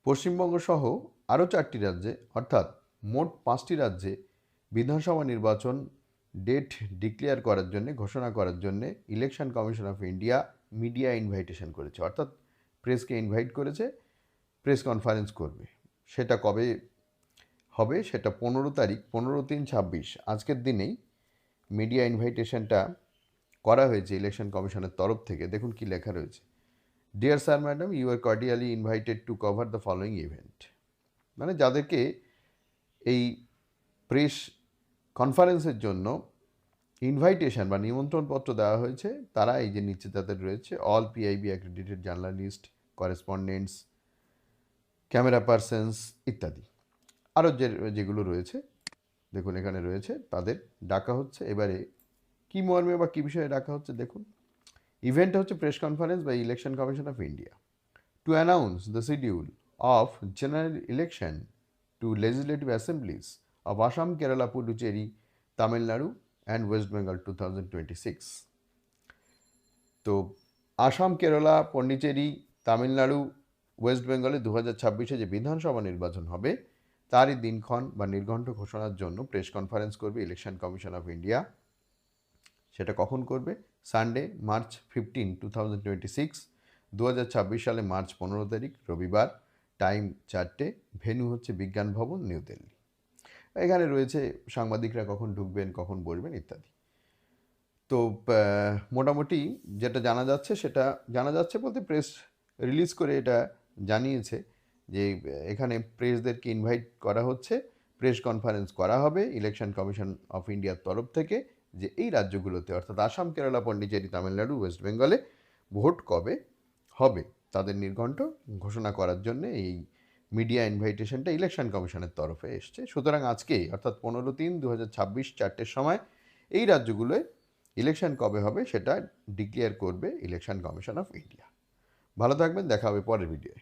পশ্চিমবঙ্গ সহ আরও 4টি রাজ্যে অর্থাৎ মোট 5টি রাজ্যে বিধানসভা নির্বাচন ডেট ডিক্লেয়ার করার জন্যে ঘোষণা করার জন্যে election commission of India media invitation করেছে, অর্থাৎ প্রেসকে ইনভাইট করেছে, প্রেস কনফারেন্স করবে। সেটা কবে হবে? সেটা 15 তারিখ, 15/3/26 আজকের দিনেই মিডিয়া ইনভাইটেশনটা করা হয়েছে ইলেকশন কমিশনের তরফ থেকে। দেখুন কি লেখা রয়েছে। Dear sir madam, you are cordially invited to cover the following event. মানে যাদেরকে এই প্রেস কনফারেন্সের জন্য ইনভাইটেশন বা নিমন্ত্রণপত্র দেওয়া হয়েছে তারা এই যে নিচে তাদের রয়েছে all PIB accredited journalist, correspondents, camera persons ইত্যাদি। আরও যেগুলো রয়েছে দেখুন এখানে রয়েছে, তাদের ডাকা হচ্ছে। এবারে কী মর্মে বা কী বিষয়ে ডাকা হচ্ছে দেখুন। ইভেন্টটা হচ্ছে প্রেস কনফারেন্স বা election commission of India to announce the schedule of general election to legislative assemblies of Assam, Kerala, Puducherry, Tamil Nadu and West Bengal 2026। তো আসাম, কেরালা, পন্ডিচেরি, তামিলনাড়ু, ওয়েস্ট বেঙ্গলে 2026 যে বিধানসভা নির্বাচন হবে তারই দিনক্ষণ বা নির্ঘণ্ট ঘোষণার জন্য প্রেস কনফারেন্স করবে ইলেকশন কমিশন অফ ইন্ডিয়া। সেটা কখন করবে? সানডে, মার্চ 15, 2026, 2026 সালে মার্চ 15 তারিখ রবিবার, টাইম 4টে, ভেন্যু হচ্ছে বিজ্ঞান ভবন, নিউ দিল্লি। এখানে রয়েছে সাংবাদিকরা কখন ঢুকবেন, কখন বসবেন ইত্যাদি। তো মোটামুটি যেটা জানা যাচ্ছে, সেটা জানা যাচ্ছে বলতে প্রেস রিলিজ করে এটা জানিয়েছে যে এখানে প্রেসদেরকে ইনভাইট করা হচ্ছে, প্রেস কনফারেন্স করা হবে ইলেকশন কমিশন অফ ইন্ডিয়ার তরফ থেকে, যে এই রাজ্যগুলোতে অর্থাৎ আসাম, কেরালা, পন্ডিচেরি, তামিলনাড়ু, ওয়েস্ট বেঙ্গলে ভোট কবে হবে তাদের নির্ঘণ্ট ঘোষণা করার জন্য এই মিডিয়া ইনভাইটেশনটা ইলেকশন কমিশনের তরফে এসছে। সুতরাং আজকে অর্থাৎ 15/3/2026 4টের সময় এই রাজ্যগুলোয় ইলেকশন কবে হবে সেটা ডিক্লেয়ার করবে ইলেকশন কমিশন অফ ইন্ডিয়া। ভালো থাকবেন, দেখা হবে পরের ভিডিওয়ে।